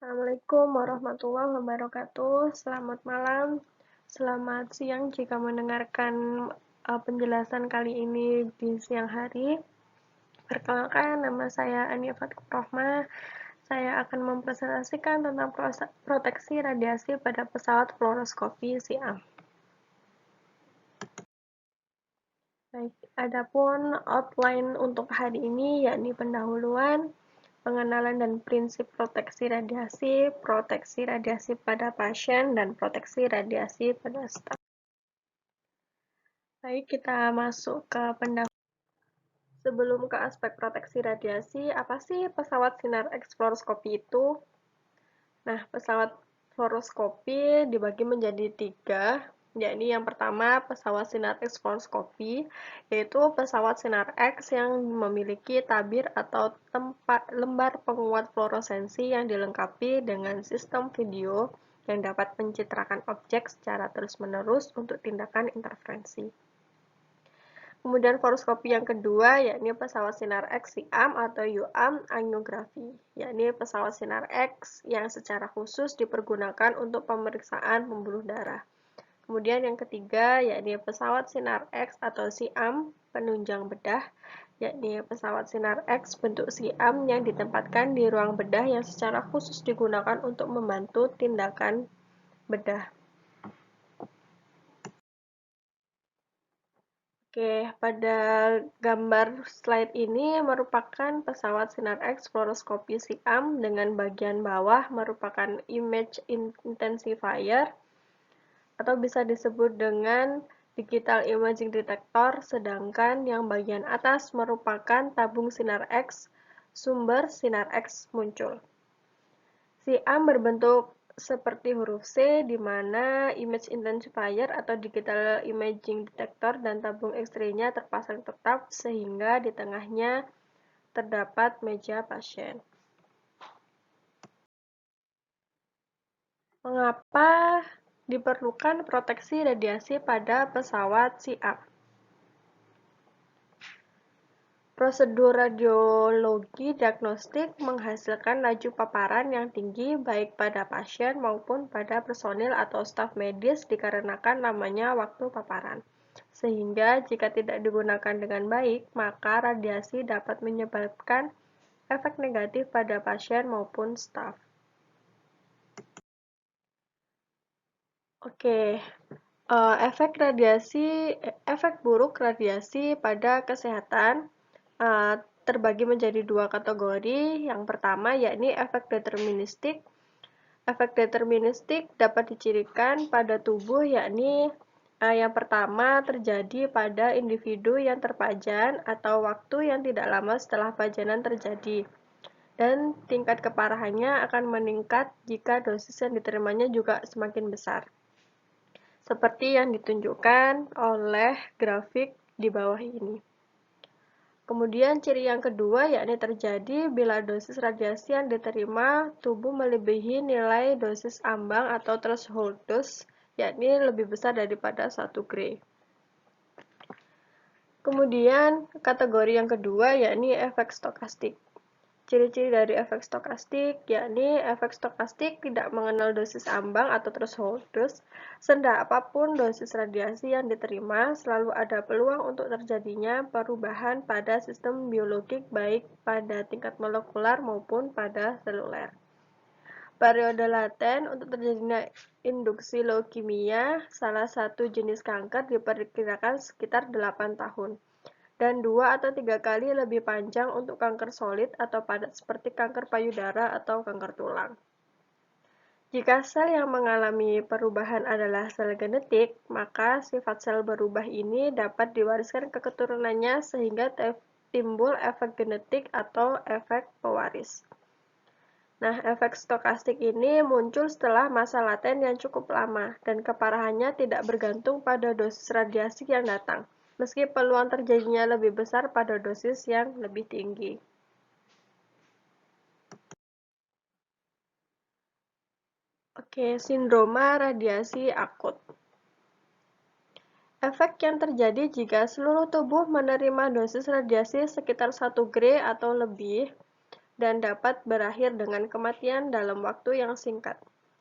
Assalamualaikum warahmatullahi wabarakatuh. Selamat malam, selamat siang jika mendengarkan penjelasan kali ini di siang hari. Perkenalkan, nama saya Ania Fatuk Rohmah. Saya akan mempresentasikan tentang proteksi radiasi pada pesawat fluoroskopi Siam. Baik, adapun outline untuk hari ini yakni pendahuluan, pengenalan dan prinsip proteksi radiasi pada pasien, dan proteksi radiasi pada staf. Baik, kita masuk ke pendahuluan. Sebelum ke aspek proteksi radiasi, apa sih pesawat sinar X fluoroskopi itu? Nah, pesawat fluoroskopi dibagi menjadi 3, yakni yang pertama pesawat sinar X fluoroskopi, yaitu pesawat sinar X yang memiliki tabir atau lembar penguat fluoresensi yang dilengkapi dengan sistem video yang dapat mencitrakan objek secara terus-menerus untuk tindakan interferensi. Kemudian fluoroskopi yang kedua yakni pesawat sinar X SIAM atau UAM angiography, yakni pesawat sinar X yang secara khusus dipergunakan untuk pemeriksaan pembuluh darah. Kemudian yang ketiga yakni pesawat sinar X atau SIAM penunjang bedah, yakni pesawat sinar X bentuk SIAM yang ditempatkan di ruang bedah yang secara khusus digunakan untuk membantu tindakan bedah. Oke, pada gambar slide ini merupakan pesawat sinar X fluoroskopi SIAM dengan bagian bawah merupakan image intensifier atau bisa disebut dengan digital imaging detector, sedangkan yang bagian atas merupakan tabung sinar X, sumber sinar X muncul. SIAM berbentuk seperti huruf C, di mana image intensifier atau digital imaging detector dan tabung X-ray-nya terpasang tetap, sehingga di tengahnya terdapat meja pasien. Mengapa diperlukan proteksi radiasi pada pesawat SIAM? Prosedur radiologi diagnostik menghasilkan laju paparan yang tinggi baik pada pasien maupun pada personil atau staf medis dikarenakan lamanya waktu paparan. Sehingga jika tidak digunakan dengan baik, maka radiasi dapat menyebabkan efek negatif pada pasien maupun staf. Oke, efek buruk radiasi pada kesehatan terbagi menjadi 2 kategori. Yang pertama yakni efek deterministik. Efek deterministik dapat dicirikan pada tubuh, yakni yang pertama terjadi pada individu yang terpajan atau waktu yang tidak lama setelah pajanan terjadi, dan tingkat keparahannya akan meningkat jika dosis yang diterimanya juga semakin besar, seperti yang ditunjukkan oleh grafik di bawah ini. Kemudian ciri yang kedua yakni terjadi bila dosis radiasi yang diterima tubuh melebihi nilai dosis ambang atau threshold dose, yakni lebih besar daripada 1 gray. Kemudian kategori yang kedua yakni efek stokastik. Ciri-ciri dari efek stokastik yakni efek stokastik tidak mengenal dosis ambang atau threshold dose. Serendah apapun dosis radiasi yang diterima, selalu ada peluang untuk terjadinya perubahan pada sistem biologik baik pada tingkat molekular maupun pada seluler. Periode laten untuk terjadinya induksi leukemia, salah satu jenis kanker, diperkirakan sekitar 8 tahun. Dan 2 atau 3 kali lebih panjang untuk kanker solid atau padat seperti kanker payudara atau kanker tulang. Jika sel yang mengalami perubahan adalah sel genetik, maka sifat sel berubah ini dapat diwariskan ke keturunannya sehingga timbul efek genetik atau efek pewaris. Nah, efek stokastik ini muncul setelah masa laten yang cukup lama, dan keparahannya tidak bergantung pada dosis radiasi yang datang, meski peluang terjadinya lebih besar pada dosis yang lebih tinggi. Oke, sindroma radiasi akut. Efek yang terjadi jika seluruh tubuh menerima dosis radiasi sekitar 1 gray atau lebih dan dapat berakhir dengan kematian dalam waktu yang singkat.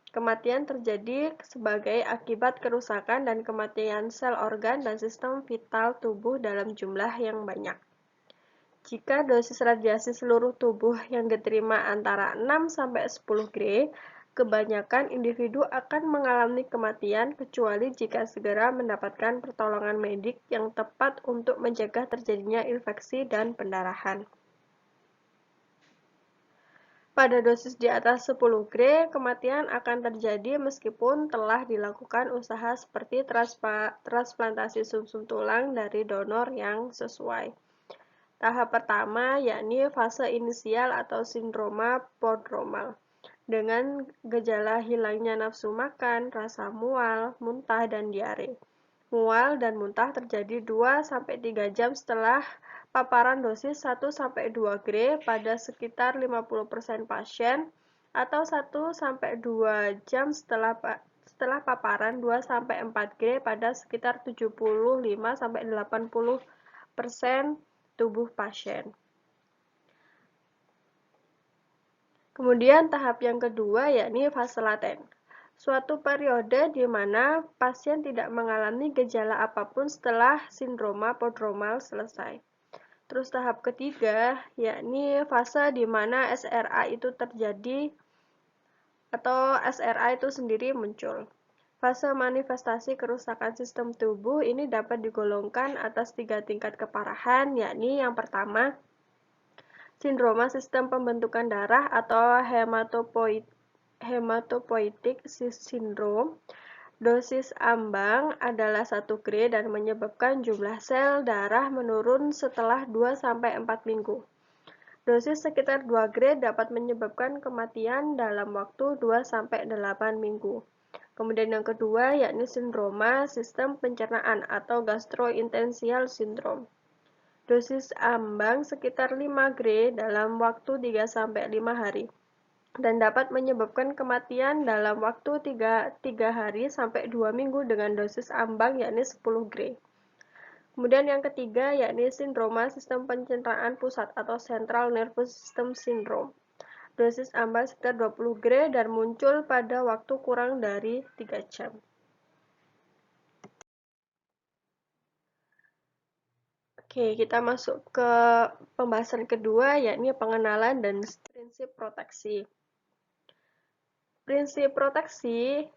Kematian terjadi sebagai akibat kerusakan dan kematian sel organ dan sistem vital tubuh dalam jumlah yang banyak. Jika dosis radiasi seluruh tubuh yang diterima antara 6–10 Gray, kebanyakan individu akan mengalami kematian kecuali jika segera mendapatkan pertolongan medik yang tepat untuk mencegah terjadinya infeksi dan pendarahan. Pada dosis di atas 10 Gray, kematian akan terjadi meskipun telah dilakukan usaha seperti transplantasi sumsum tulang dari donor yang sesuai. Tahap pertama yakni fase inisial atau sindroma prodromal, dengan gejala hilangnya nafsu makan, rasa mual, muntah, dan diare. Mual dan muntah terjadi 2–3 jam setelah paparan dosis 1–2 Gray pada sekitar 50% pasien, atau 1–2 jam setelah paparan 2–4 Gray pada sekitar 75–80% tubuh pasien. Kemudian tahap yang kedua yakni fase laten. Suatu periode di mana pasien tidak mengalami gejala apapun setelah sindroma prodromal selesai. Terus tahap ketiga yakni fase di mana SRA itu terjadi atau SRA itu sendiri muncul. Fase manifestasi kerusakan sistem tubuh ini dapat digolongkan atas 3 tingkat keparahan, yakni yang pertama, sindroma sistem pembentukan darah atau hematopoietic syndrome. Dosis ambang adalah 1 Gray dan menyebabkan jumlah sel darah menurun setelah 2–4 minggu. Dosis sekitar 2 Gray dapat menyebabkan kematian dalam waktu 2–8 minggu. Kemudian yang kedua yakni sindroma sistem pencernaan atau gastrointestinal syndrome. Dosis ambang sekitar 5 Gray dalam waktu 3–5 hari dan dapat menyebabkan kematian dalam waktu 3 hari sampai 2 minggu dengan dosis ambang yakni 10 Gray. Kemudian yang ketiga yakni sindroma sistem pencernaan pusat atau central nervous system syndrome. Dosis ambang sekitar 20 Gray dan muncul pada waktu kurang dari 3 jam. Oke, kita masuk ke pembahasan kedua yakni pengenalan dan prinsip proteksi. Prinsip proteksi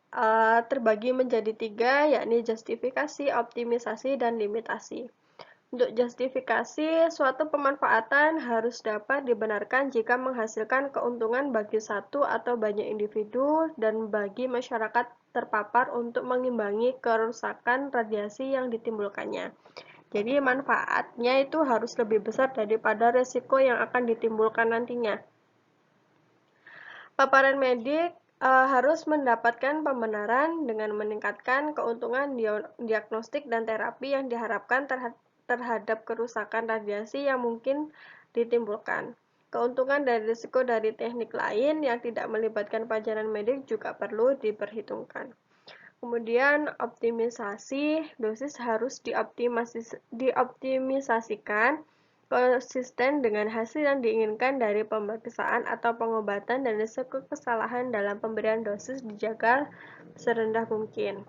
terbagi menjadi 3, yakni justifikasi, optimisasi, dan limitasi. Untuk justifikasi, suatu pemanfaatan harus dapat dibenarkan jika menghasilkan keuntungan bagi satu atau banyak individu dan bagi masyarakat terpapar untuk mengimbangi kerusakan radiasi yang ditimbulkannya. Jadi manfaatnya itu harus lebih besar daripada resiko yang akan ditimbulkan nantinya. Paparan medik harus mendapatkan pembenaran dengan meningkatkan keuntungan diagnostik dan terapi yang diharapkan terhadap kerusakan radiasi yang mungkin ditimbulkan. Keuntungan dan risiko dari teknik lain yang tidak melibatkan paparan medik juga perlu diperhitungkan. Kemudian optimisasi, dosis harus dioptimisasikan konsisten dengan hasil yang diinginkan dari pemeriksaan atau pengobatan dan risiko kesalahan dalam pemberian dosis dijaga serendah mungkin.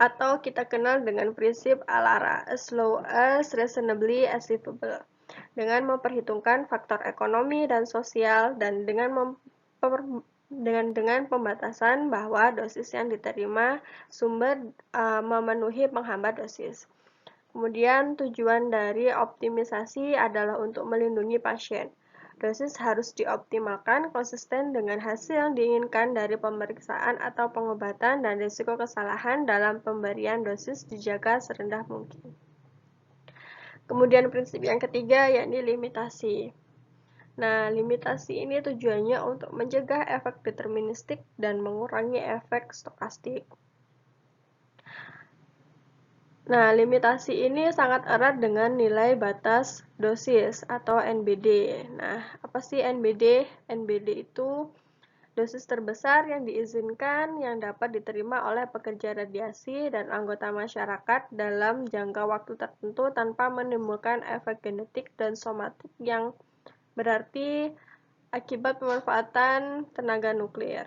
Atau kita kenal dengan prinsip ALARA, as low as reasonably achievable, dengan memperhitungkan faktor ekonomi dan sosial dan dengan pembatasan bahwa dosis yang diterima sumber memenuhi penghambat dosis. Kemudian tujuan dari optimisasi adalah untuk melindungi pasien. Dosis harus dioptimalkan konsisten dengan hasil yang diinginkan dari pemeriksaan atau pengobatan dan risiko kesalahan dalam pemberian dosis dijaga serendah mungkin. Kemudian prinsip yang ketiga yakni limitasi. Nah, limitasi ini tujuannya untuk mencegah efek deterministik dan mengurangi efek stokastik. Nah, limitasi ini sangat erat dengan nilai batas dosis atau NBD. Nah, apa sih NBD? NBD itu Dosis terbesar yang diizinkan yang dapat diterima oleh pekerja radiasi dan anggota masyarakat dalam jangka waktu tertentu tanpa menimbulkan efek genetik dan somatik yang berarti akibat pemanfaatan tenaga nuklir.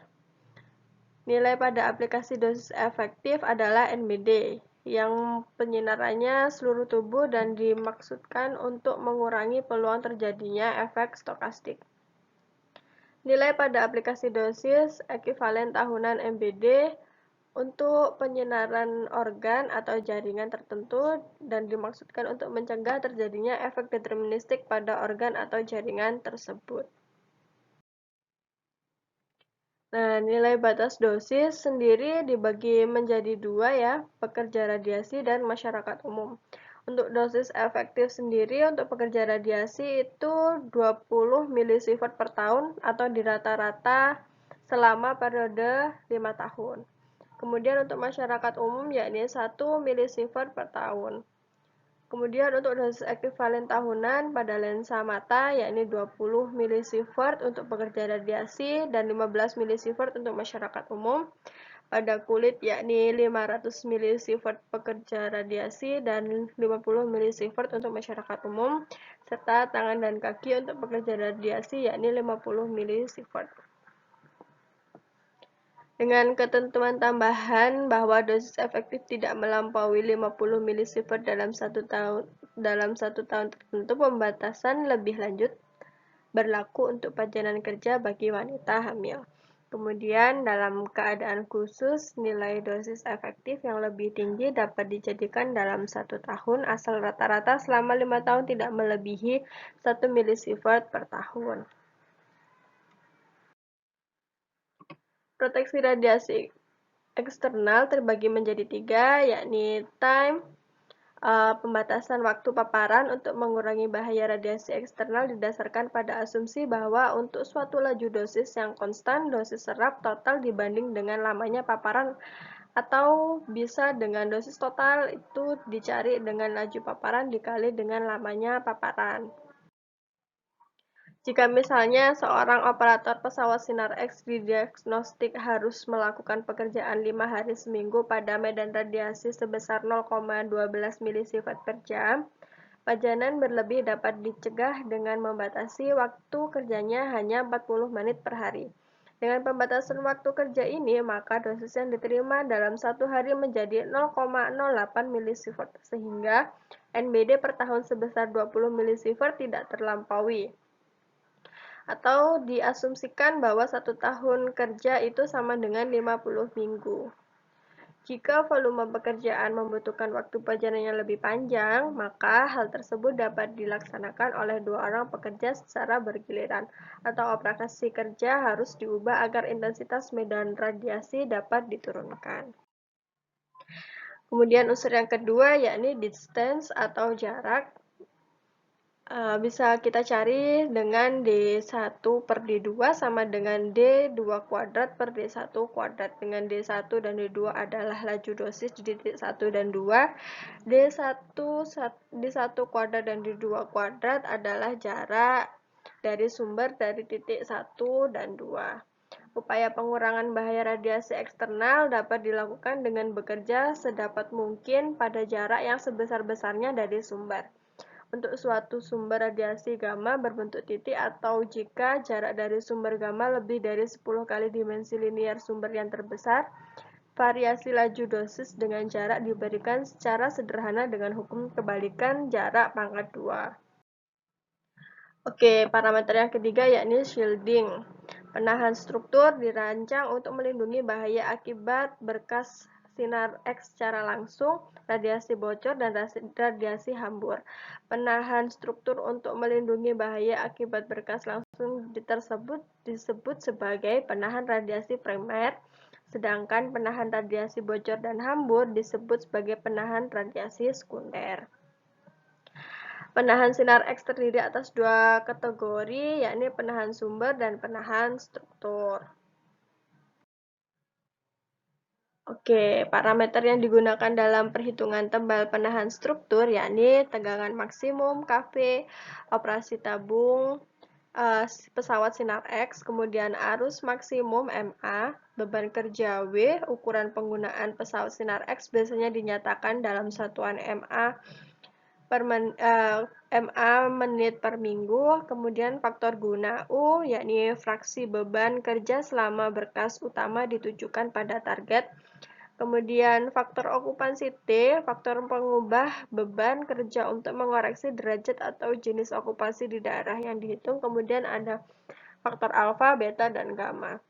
Nilai pada aplikasi dosis efektif adalah NBD, yang penyinarannya seluruh tubuh dan dimaksudkan untuk mengurangi peluang terjadinya efek stokastik. Nilai pada aplikasi dosis ekivalen tahunan NBD untuk penyinaran organ atau jaringan tertentu dan dimaksudkan untuk mencegah terjadinya efek deterministik pada organ atau jaringan tersebut. Nah, nilai batas dosis sendiri dibagi menjadi dua ya, pekerja radiasi dan masyarakat umum. Untuk dosis efektif sendiri untuk pekerja radiasi itu 20 milisievert per tahun atau di rata-rata selama periode 5 tahun. Kemudian untuk masyarakat umum yakni 1 milisievert per tahun. Kemudian untuk dosis ekivalen tahunan pada lensa mata yakni 20 milisievert untuk pekerja radiasi dan 15 milisievert untuk masyarakat umum. Pada kulit yakni 500 milisievert pekerja radiasi dan 50 milisievert untuk masyarakat umum, serta tangan dan kaki untuk pekerja radiasi yakni 50 milisievert. Dengan ketentuan tambahan bahwa dosis efektif tidak melampaui 50 milisievert dalam satu tahun tertentu, pembatasan lebih lanjut berlaku untuk pajanan kerja bagi wanita hamil. Kemudian, dalam keadaan khusus, nilai dosis efektif yang lebih tinggi dapat dijadikan dalam 1 tahun asal rata-rata selama 5 tahun tidak melebihi 1 milisievert per tahun. Proteksi radiasi eksternal terbagi menjadi 3, yakni time, pembatasan waktu paparan untuk mengurangi bahaya radiasi eksternal didasarkan pada asumsi bahwa untuk suatu laju dosis yang konstan, dosis serap total dibanding dengan lamanya paparan atau bisa dengan dosis total itu dicari dengan laju paparan dikali dengan lamanya paparan. Jika misalnya seorang operator pesawat sinar X didiagnostik harus melakukan pekerjaan 5 hari seminggu pada medan radiasi sebesar 0,12 milisievert per jam, pajanan berlebih dapat dicegah dengan membatasi waktu kerjanya hanya 40 menit per hari. Dengan pembatasan waktu kerja ini, maka dosis yang diterima dalam satu hari menjadi 0,08 milisievert, sehingga NBD per tahun sebesar 20 milisievert tidak terlampaui. Atau diasumsikan bahwa 1 tahun kerja itu sama dengan 50 minggu. Jika volume pekerjaan membutuhkan waktu pajanan yang lebih panjang, maka hal tersebut dapat dilaksanakan oleh 2 orang pekerja secara bergiliran, atau operasi kerja harus diubah agar intensitas medan radiasi dapat diturunkan. Kemudian unsur yang kedua yakni distance atau jarak. Bisa kita cari dengan D1 per D2 sama dengan D2 kuadrat per D1 kuadrat. Dengan D1 dan D2 adalah laju dosis di titik 1 dan 2. D1 kuadrat dan D2 kuadrat adalah jarak dari sumber dari titik 1 dan 2. Upaya pengurangan bahaya radiasi eksternal dapat dilakukan dengan bekerja sedapat mungkin pada jarak yang sebesar-besarnya dari sumber. Untuk suatu sumber radiasi gamma berbentuk titik atau jika jarak dari sumber gamma lebih dari 10 kali dimensi linear sumber yang terbesar, variasi laju dosis dengan jarak diberikan secara sederhana dengan hukum kebalikan jarak pangkat 2. Oke, parameter yang ketiga yakni shielding. Penahan struktur dirancang untuk melindungi bahaya akibat berkas sinar X secara langsung, radiasi bocor, dan radiasi hambur. Penahan struktur untuk melindungi bahaya akibat berkas langsung tersebut disebut sebagai penahan radiasi primer, sedangkan penahan radiasi bocor dan hambur disebut sebagai penahan radiasi sekunder. Penahan sinar X terdiri atas 2 kategori, yakni penahan sumber dan penahan struktur. Oke, parameter yang digunakan dalam perhitungan tebal penahan struktur yakni tegangan maksimum, Kv, operasi tabung, pesawat sinar X, kemudian arus maksimum MA, beban kerja W, ukuran penggunaan pesawat sinar X biasanya dinyatakan dalam satuan MA menit per minggu, kemudian faktor guna U, yakni fraksi beban kerja selama berkas utama ditujukan pada target. Kemudian faktor okupansi T, faktor pengubah beban kerja untuk mengoreksi derajat atau jenis okupansi di daerah yang dihitung. Kemudian ada faktor alfa, beta, dan gamma.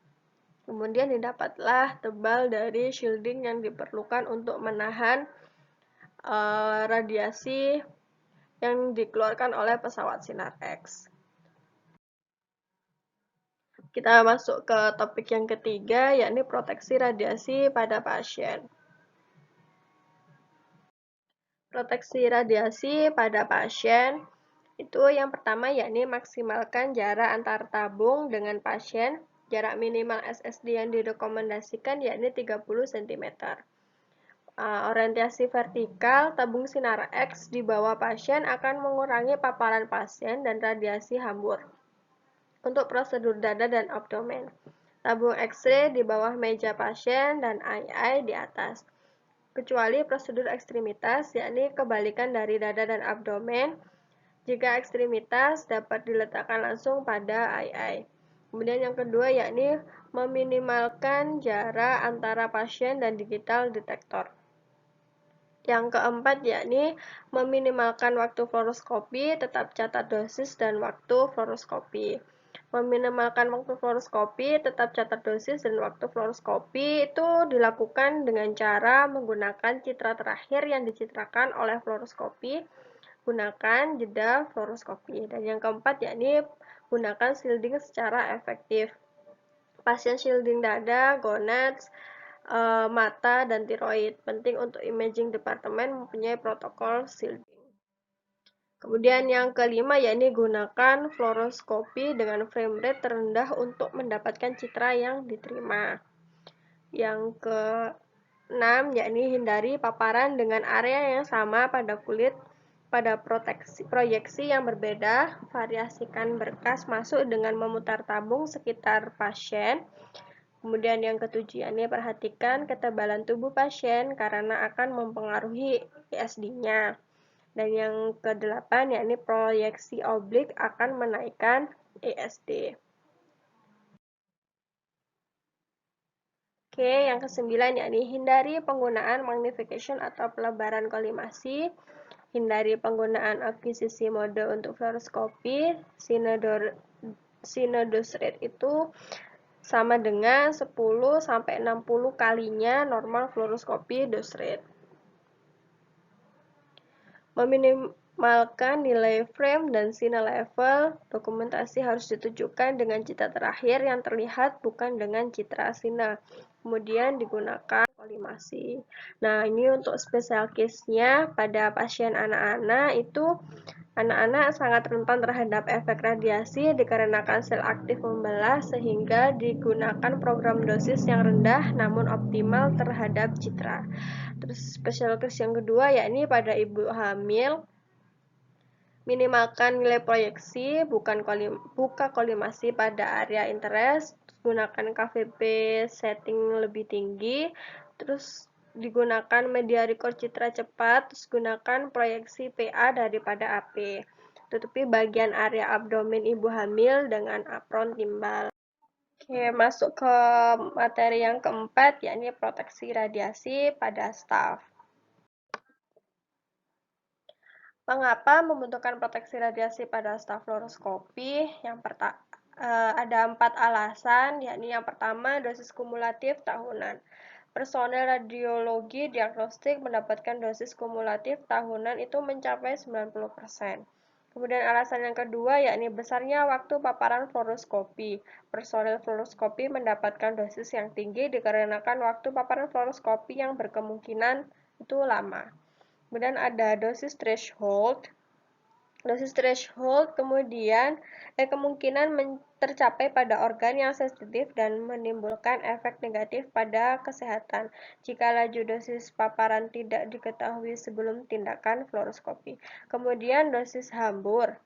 Kemudian didapatlah tebal dari shielding yang diperlukan untuk menahan radiasi yang dikeluarkan oleh pesawat sinar X. Kita masuk ke topik yang ketiga, yakni proteksi radiasi pada pasien. Proteksi radiasi pada pasien itu yang pertama yakni maksimalkan jarak antar tabung dengan pasien. Jarak minimal SSD yang direkomendasikan yakni 30 cm. Orientasi vertikal, tabung sinar X di bawah pasien akan mengurangi paparan pasien dan radiasi hambur. Untuk prosedur dada dan abdomen, tabung X-ray di bawah meja pasien dan II di atas. Kecuali prosedur ekstremitas, yakni kebalikan dari dada dan abdomen. Jika ekstremitas dapat diletakkan langsung pada II. Kemudian yang kedua yakni meminimalkan jarak antara pasien dan digital detektor. Yang keempat yakni meminimalkan waktu fluoroskopi, tetap catat dosis dan waktu fluoroskopi. Meminimalkan waktu fluoroskopi, tetap catat dosis dan waktu fluoroskopi itu dilakukan dengan cara menggunakan citra terakhir yang dicitrakan oleh fluoroskopi, gunakan jeda fluoroskopi. Dan yang keempat yakni gunakan shielding secara efektif. Pasien shielding dada, gonads, mata, dan tiroid. Penting untuk imaging departemen mempunyai protokol shielding. Kemudian yang kelima yakni gunakan fluoroskopi dengan frame rate terendah untuk mendapatkan citra yang diterima. Yang keenam yakni hindari paparan dengan area yang sama pada kulit pada proyeksi yang berbeda. Variasikan berkas masuk dengan memutar tabung sekitar pasien. Kemudian yang ketujuh yakni perhatikan ketebalan tubuh pasien karena akan mempengaruhi ISD-nya. Dan yang kedelapan yakni proyeksi oblik akan menaikkan ISD. Oke, yang kesembilan yakni hindari penggunaan magnification atau pelebaran kolimasi. Hindari penggunaan akuisisi mode untuk fluoroskopi. Synodose rate itu sama dengan 10-60 kalinya normal fluoroskopi dose rate. Meminimalkan nilai frame dan signal level, dokumentasi harus ditujukan dengan citra terakhir yang terlihat bukan dengan citra signal. Kemudian digunakan kolimasi. Nah, ini untuk special case-nya pada pasien anak-anak itu anak-anak sangat rentan terhadap efek radiasi dikarenakan sel aktif membelah sehingga digunakan program dosis yang rendah namun optimal terhadap citra. Terus special case yang kedua yakni pada ibu hamil, minimalkan nilai proyeksi, buka kolimasi pada area interest, gunakan KVP setting lebih tinggi, terus digunakan media record citra cepat, terus gunakan proyeksi PA daripada AP. Tutupi bagian area abdomen ibu hamil dengan apron timbal. Oke, masuk ke materi yang keempat, yakni proteksi radiasi pada staf. Mengapa membutuhkan proteksi radiasi pada staf fluoroskopi? Ada 4 alasan, yakni yang pertama dosis kumulatif tahunan. Personel radiologi diagnostik mendapatkan dosis kumulatif tahunan itu mencapai 90%. Kemudian alasan yang kedua yakni besarnya waktu paparan fluoroskopi. Personel fluoroskopi mendapatkan dosis yang tinggi dikarenakan waktu paparan fluoroskopi yang berkemungkinan itu lama. Kemudian ada dosis threshold. Dosis threshold kemudian kemungkinan tercapai pada organ yang sensitif dan menimbulkan efek negatif pada kesehatan jika laju dosis paparan tidak diketahui sebelum tindakan fluoroskopi. Kemudian dosis hambur.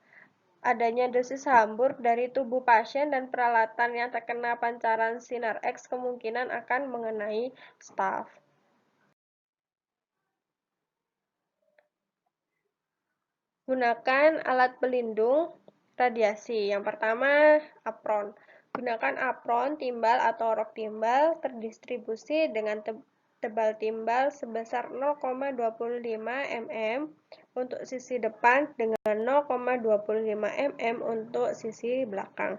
Adanya dosis hambur dari tubuh pasien dan peralatan yang terkena pancaran sinar X kemungkinan akan mengenai staf. Gunakan alat pelindung radiasi. Yang pertama, apron. Gunakan apron, timbal, atau rok timbal terdistribusi dengan tebal timbal sebesar 0,25 mm untuk sisi depan dengan 0,25 mm untuk sisi belakang.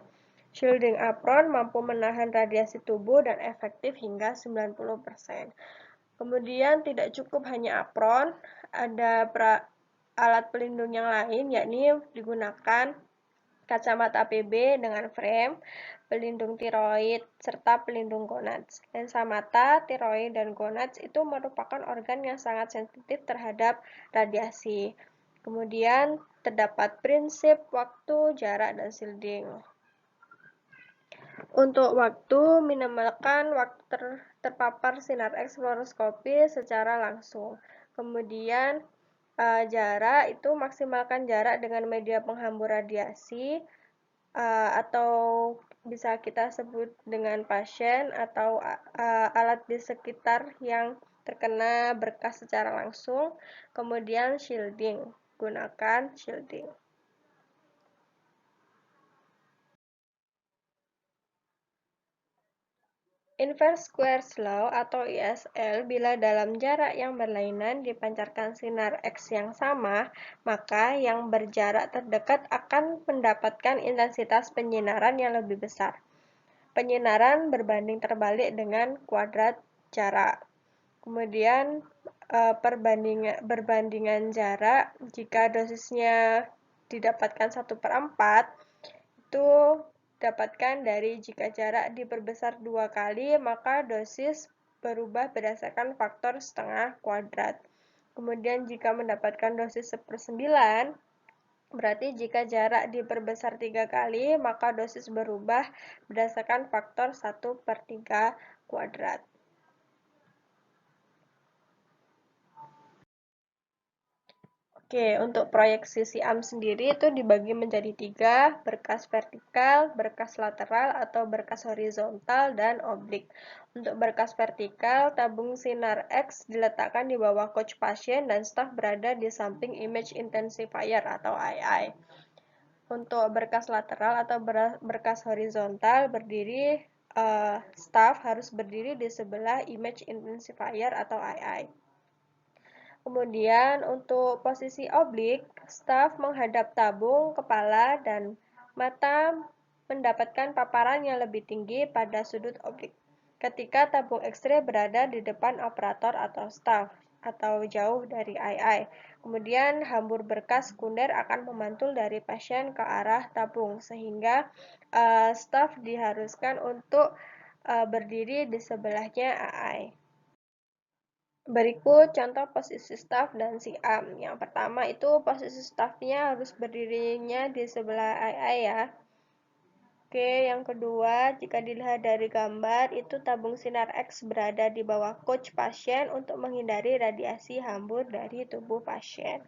Shielding apron mampu menahan radiasi tubuh dan efektif hingga 90%. Kemudian tidak cukup hanya apron, ada alat pelindung yang lain, yakni digunakan kacamata PB dengan frame, pelindung tiroid, serta pelindung gonats. Lensa mata, tiroid, dan gonats itu merupakan organ yang sangat sensitif terhadap radiasi. Kemudian terdapat prinsip waktu, jarak, dan shielding. Untuk waktu, minimalkan waktu terpapar sinar X fluoroskopi secara langsung. Kemudian jarak itu maksimalkan jarak dengan media penghambur radiasi atau bisa kita sebut dengan pasien atau alat di sekitar yang terkena berkas secara langsung. Kemudian shielding, gunakan shielding. Inverse Squares Law atau ISL, bila dalam jarak yang berlainan dipancarkan sinar X yang sama, maka yang berjarak terdekat akan mendapatkan intensitas penyinaran yang lebih besar. Penyinaran berbanding terbalik dengan kuadrat jarak. Kemudian perbandingan jarak, jika dosisnya didapatkan 1/4, itu dapatkan dari jika jarak diperbesar 2 kali, maka dosis berubah berdasarkan faktor setengah kuadrat. Kemudian jika mendapatkan dosis 1/9, berarti jika jarak diperbesar 3 kali, maka dosis berubah berdasarkan faktor 1/3 kuadrat. Oke, untuk proyeksi siam sendiri itu dibagi menjadi 3, berkas vertikal, berkas lateral, atau berkas horizontal, dan oblik. Untuk berkas vertikal, tabung sinar X diletakkan di bawah couch pasien dan staf berada di samping image intensifier atau II. Untuk berkas lateral atau berkas horizontal staf harus berdiri di sebelah image intensifier atau II. Kemudian untuk posisi oblik, staf menghadap tabung, kepala, dan mata mendapatkan paparan yang lebih tinggi pada sudut oblik. Ketika tabung X-ray berada di depan operator atau staf, atau jauh dari II. Kemudian hambur berkas sekunder akan memantul dari pasien ke arah tabung, sehingga staf diharuskan untuk berdiri di sebelahnya II. Berikut contoh posisi staf dan siam. Yang pertama itu posisi stafnya harus berdirinya di sebelah II ya. Oke, yang kedua, jika dilihat dari gambar, itu tabung sinar X berada di bawah couch pasien untuk menghindari radiasi hambur dari tubuh pasien.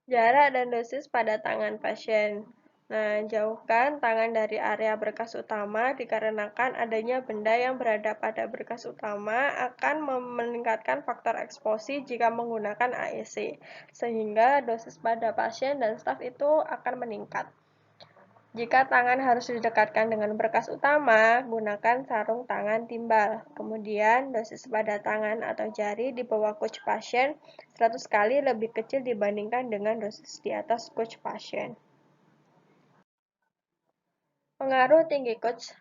Jarak dan dosis pada tangan pasien. Nah, jauhkan tangan dari area berkas utama dikarenakan adanya benda yang berada pada berkas utama akan meningkatkan faktor eksposi jika menggunakan AEC, sehingga dosis pada pasien dan staf itu akan meningkat. Jika tangan harus didekatkan dengan berkas utama, gunakan sarung tangan timbal. Kemudian, dosis pada tangan atau jari di bawah couch pasien 100 kali lebih kecil dibandingkan dengan dosis di atas couch pasien. Pengaruh tinggi couch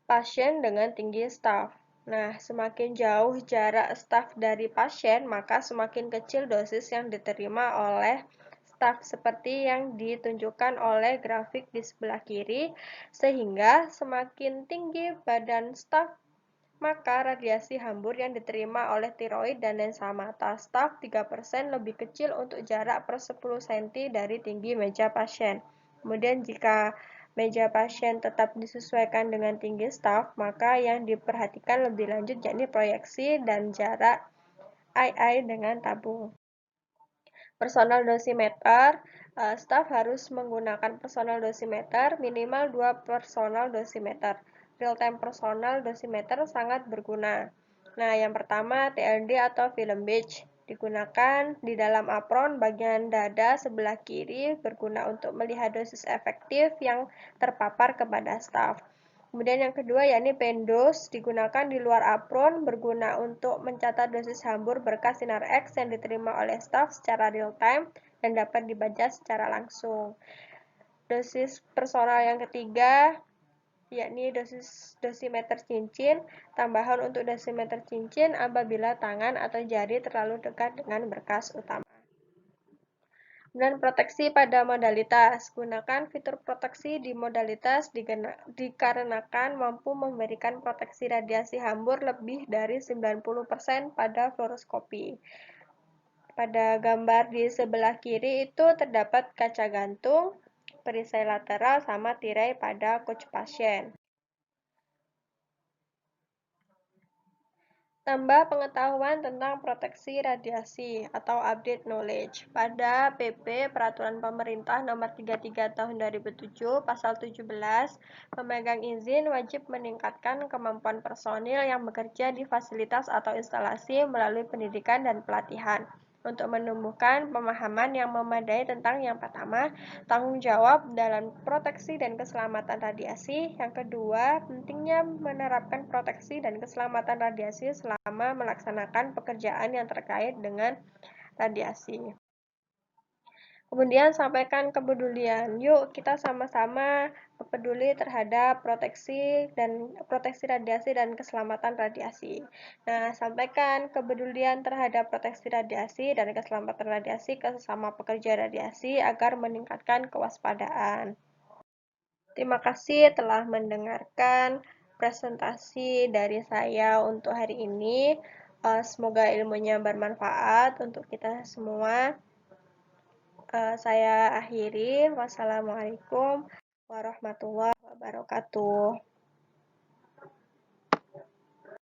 pasien dengan tinggi staf. Nah, semakin jauh jarak staf dari pasien, maka semakin kecil dosis yang diterima oleh staf seperti yang ditunjukkan oleh grafik di sebelah kiri, sehingga semakin tinggi badan staf, maka radiasi hambur yang diterima oleh tiroid dan lensa mata staf 3% lebih kecil untuk jarak per 10 cm dari tinggi meja pasien. Kemudian jika meja pasien tetap disesuaikan dengan tinggi staf, maka yang diperhatikan lebih lanjut yakni proyeksi dan jarak II dengan tabung. Personal dosimeter, staf harus menggunakan personal dosimeter, minimal 2 personal dosimeter. Real-time personal dosimeter sangat berguna. Nah, yang pertama TLD atau film badge. Digunakan di dalam apron bagian dada sebelah kiri, berguna untuk melihat dosis efektif yang terpapar kepada staf. Kemudian yang kedua yakni pendos, digunakan di luar apron, berguna untuk mencatat dosis hambur berkas sinar X yang diterima oleh staf secara real time dan dapat dibaca secara langsung. Dosis personal yang ketiga yakni dosis dosimeter cincin, tambahan untuk dosimeter cincin apabila tangan atau jari terlalu dekat dengan berkas utama. Dan proteksi pada modalitas. Gunakan fitur proteksi di modalitas dikarenakan mampu memberikan proteksi radiasi hambur lebih dari 90% pada fluoroskopi. Pada gambar di sebelah kiri itu terdapat kaca gantung, perisai lateral, sama tirai pada couch pasien. Tambah pengetahuan tentang proteksi radiasi atau update knowledge. Pada PP Peraturan Pemerintah Nomor 33 Tahun 2007 Pasal 17, pemegang izin wajib meningkatkan kemampuan personil yang bekerja di fasilitas atau instalasi melalui pendidikan dan pelatihan untuk menumbuhkan pemahaman yang memadai tentang yang pertama, tanggung jawab dalam proteksi dan keselamatan radiasi. Yang kedua, pentingnya menerapkan proteksi dan keselamatan radiasi selama melaksanakan pekerjaan yang terkait dengan radiasi. Kemudian sampaikan kepedulian. Yuk kita sama-sama peduli terhadap proteksi radiasi dan keselamatan radiasi. Nah, sampaikan kepedulian terhadap proteksi radiasi dan keselamatan radiasi ke sesama pekerja radiasi agar meningkatkan kewaspadaan. Terima kasih telah mendengarkan presentasi dari saya untuk hari ini. Semoga ilmunya bermanfaat untuk kita semua. Saya akhiri. Wassalamualaikum warahmatullahi wabarakatuh.